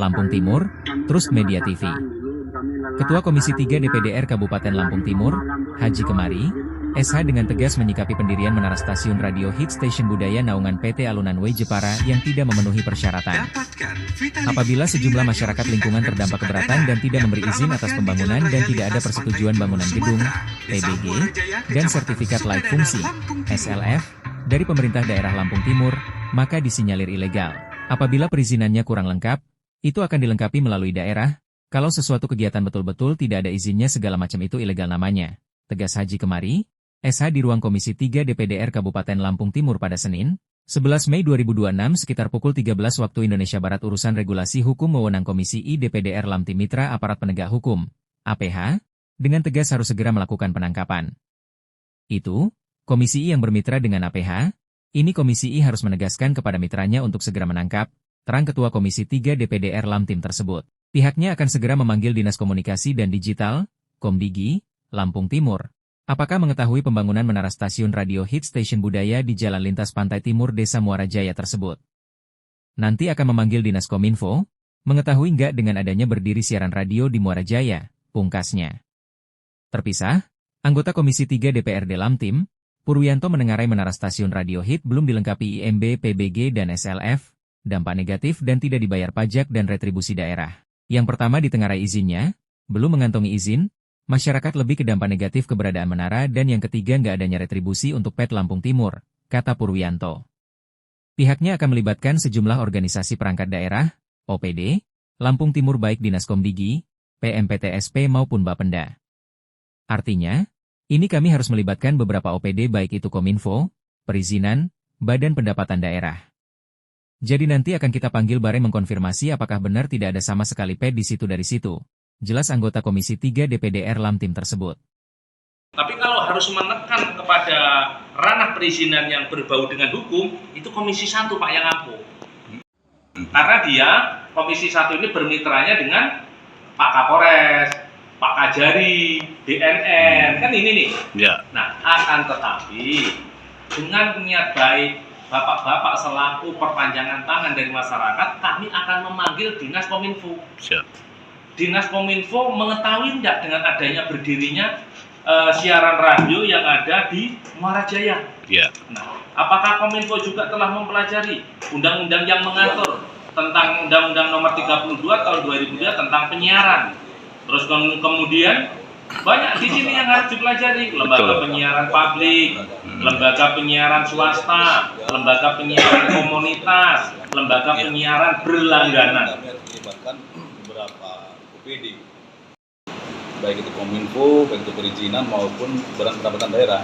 Lampung Timur, Trust Media TV. Ketua Komisi 3 DPD RI Kabupaten Lampung Timur, Haji Kemari, SH dengan tegas menyikapi pendirian menara stasiun radio hit Station Budaya Naungan PT Alunan Way Jepara yang tidak memenuhi persyaratan. Apabila sejumlah masyarakat lingkungan terdampak keberatan dan tidak memberi izin atas pembangunan dan tidak ada persetujuan bangunan gedung, PBG, dan sertifikat layak fungsi, SLF, dari pemerintah daerah Lampung Timur, maka disinyalir ilegal. Apabila perizinannya kurang lengkap, itu akan dilengkapi melalui daerah. Kalau sesuatu kegiatan betul-betul tidak ada izinnya segala macam itu ilegal namanya, tegas Haji Kemari, SH di ruang Komisi 3 DPD RI Kabupaten Lampung Timur pada Senin, 11 Mei 2026 sekitar pukul 13 waktu Indonesia Barat. Urusan regulasi hukum wewenang Komisi I DPD RI Lamtim Mitra Aparat Penegak Hukum, APH, dengan tegas harus segera melakukan penangkapan. Itu, Komisi I yang bermitra dengan APH, ini Komisi I harus menegaskan kepada mitranya untuk segera menangkap, terang Ketua Komisi 3 DPD RI Lamtim tersebut. Pihaknya akan segera memanggil Dinas Komunikasi dan Digital, Komdigi, Lampung Timur. Apakah mengetahui pembangunan menara stasiun radio hit Station Budaya di Jalan Lintas Pantai Timur Desa Muara Jaya tersebut? Nanti akan memanggil Dinas Kominfo, mengetahui nggak dengan adanya berdiri siaran radio di Muara Jaya, pungkasnya. Terpisah, anggota Komisi 3 DPRD Lamtim, Purwianto menengarai menara stasiun radio hit belum dilengkapi IMB, PBG dan SLF, dampak negatif dan tidak dibayar pajak dan retribusi daerah. Yang pertama ditengarai izinnya, belum mengantongi izin, masyarakat lebih ke dampak negatif keberadaan menara dan yang ketiga nggak adanya retribusi untuk PET Lampung Timur, kata Purwianto. Pihaknya akan melibatkan sejumlah organisasi perangkat daerah, OPD, Lampung Timur baik Dinas Komdigi, PMPTSP maupun Bapenda. Artinya, ini kami harus melibatkan beberapa OPD baik itu Kominfo, Perizinan, Badan Pendapatan Daerah. Jadi nanti akan kita panggil bareng mengkonfirmasi apakah benar tidak ada sama sekali PET di situ dari situ. Jelas anggota Komisi 3 DPD RI Lamtim tersebut. Tapi kalau harus menekan kepada ranah perizinan yang berbau dengan hukum, itu Komisi 1 Pak yang ampuh. Karena dia, Komisi 1 ini bermitranya dengan Pak Kapolres, Pak Kajari, DNN, kan ini nih. Ya. Nah, akan tetapi dengan niat baik Bapak-bapak selaku perpanjangan tangan dari masyarakat, kami akan memanggil Dinas Kominfo. Siap. Dinas Kominfo mengetahui tidak dengan adanya berdirinya siaran radio yang ada di Muara Jaya? Ya. Nah, apakah Kominfo juga telah mempelajari undang-undang yang mengatur tentang Undang-Undang Nomor 32 Tahun 2002 tentang penyiaran? Terus kemudian banyak di sini yang harus dipelajari, lembaga penyiaran publik, lembaga penyiaran swasta, lembaga penyiaran komunitas, lembaga penyiaran berlangganan. Melibatkan beberapa OPD, baik itu Kominfo, baik itu perizinan maupun badan pendapatan daerah.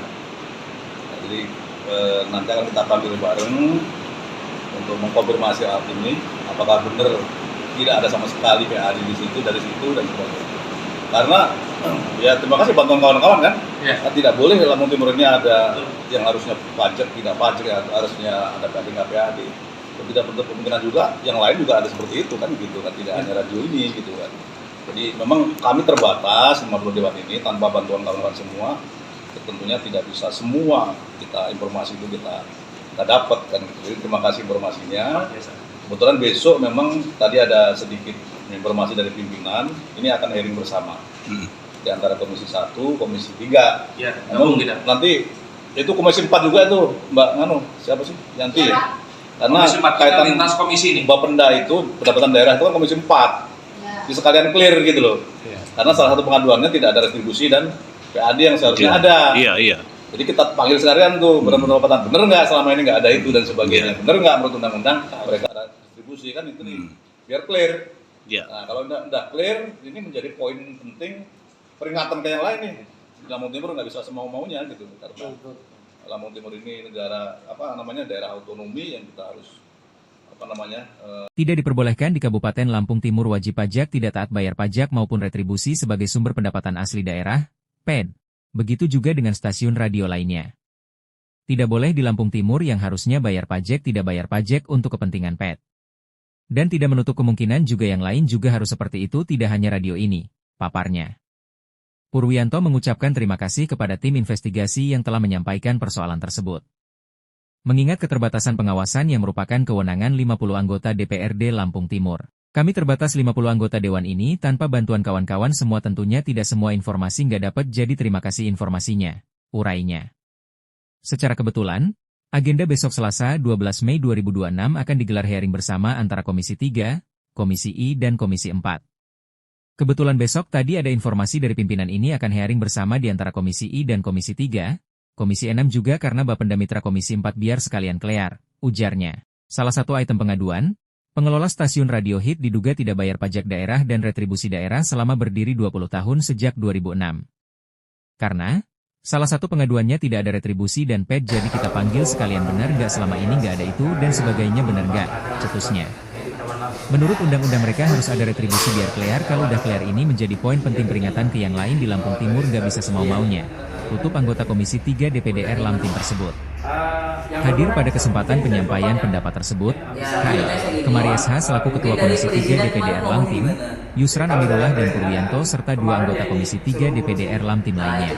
Jadi nanti akan kita panggil bareng untuk mengkonfirmasi hal ini, apakah benar tidak ada sama sekali PAD di situ, dari situ dan sebagainya. Karena ya terima kasih bantuan kawan-kawan kan, ya. Tidak boleh Lampung Timur ini ada yang harusnya pajak tidak pajak, ya, harusnya ada PAD nggak PAD. Tidak bentuk kemungkinan juga yang lain juga ada seperti itu kan gitu kan, tidak hanya radio ini gitu kan. Jadi memang kami terbatas 50 dewan ini tanpa bantuan kawan-kawan semua, tentunya tidak bisa semua kita informasi itu kita dapat kan. Jadi terima kasih informasinya. Kebetulan besok memang tadi ada sedikit informasi dari pimpinan, ini akan hearing bersama di antara Komisi 1, Komisi 3. Ya, nanti itu Komisi 4 juga itu, Mbak siapa sih? Yanti ya? Karena kaitan lintas komisi ini. Bapenda itu, pendapatan daerah itu kan Komisi 4. Ya. Di sekalian clear gitu loh. Ya. Karena salah satu pengaduannya tidak ada retribusi dan PAD yang seharusnya ada. Iya. Jadi kita panggil sekalian tuh, pendapatan bener nggak selama ini nggak ada itu dan sebagainya. Bener nggak menurut undang-undang mereka ada distribusi kan itu nih, biar clear. Ya. Nah kalau udah clear, ini menjadi poin penting peringatan ke yang lain nih. Lampung Timur nggak bisa semau-maunya gitu, karena Lampung Timur ini negara daerah otonomi yang kita harus Tidak diperbolehkan di Kabupaten Lampung Timur wajib pajak tidak taat bayar pajak maupun retribusi sebagai sumber pendapatan asli daerah, PED. Begitu juga dengan stasiun radio lainnya. Tidak boleh di Lampung Timur yang harusnya bayar pajak tidak bayar pajak untuk kepentingan PED. Dan tidak menutup kemungkinan juga yang lain juga harus seperti itu, tidak hanya radio ini, paparnya. Purwianto mengucapkan terima kasih kepada tim investigasi yang telah menyampaikan persoalan tersebut. Mengingat keterbatasan pengawasan yang merupakan kewenangan 50 anggota DPRD Lampung Timur. Kami terbatas 50 anggota dewan ini, tanpa bantuan kawan-kawan semua tentunya tidak semua informasi nggak dapat, jadi terima kasih informasinya, urainya. Secara kebetulan, agenda besok Selasa 12 Mei 2026 akan digelar hearing bersama antara Komisi 3, Komisi I dan Komisi 4. Kebetulan besok tadi ada informasi dari pimpinan ini akan hearing bersama di antara Komisi I dan Komisi 3, Komisi 6 juga karena Bapenda Mitra Komisi 4 biar sekalian kelar, ujarnya. Salah satu item pengaduan, pengelola stasiun Radio Hit diduga tidak bayar pajak daerah dan retribusi daerah selama berdiri 20 tahun sejak 2006. Karena, salah satu pengaduannya tidak ada retribusi dan PED, jadi kita panggil sekalian benar nggak selama ini nggak ada itu dan sebagainya, benar nggak, cetusnya. Menurut undang-undang mereka harus ada retribusi biar kelar, kalau udah kelar ini menjadi poin penting peringatan ke yang lain di Lampung Timur nggak bisa semau-maunya. Tutup anggota Komisi 3 DPD RI Lampung tersebut. Hadir pada kesempatan penyampaian pendapat tersebut, Kemari SH selaku Ketua Komisi 3 DPD RI Lampung, Yusran Amirullah dan Purwianto serta 2 anggota Komisi 3 DPD RI Lampung lainnya.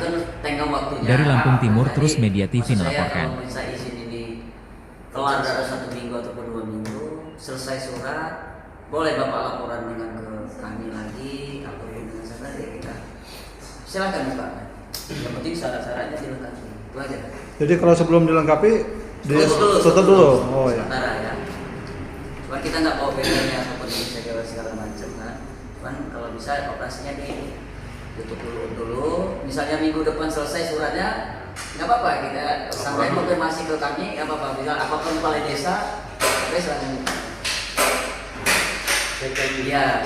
Dari Lampung Timur, Terus Media TV melaporkan. Kelar dalam 1 minggu ataupun 2 minggu, selesai surat, boleh Bapak laporan dengan ke kami lagi ataupun dengan saya lagi, kita silakan Pak. Yang penting syarat-syaratnya dilengkapi. Itu aja. Jadi kalau sebelum dilengkapi tutup dulu. Oh ya. Sementara ya. Cuman kita nggak bawa bedanya ataupun segala macam kan. Cuman kalau bisa operasinya ditutup dulu. Misalnya minggu depan selesai suratnya, nggak apa-apa, kita sampai konfirmasi ke kami, nggak apa-apa. Bila apapun balai desa, silakan. Iya.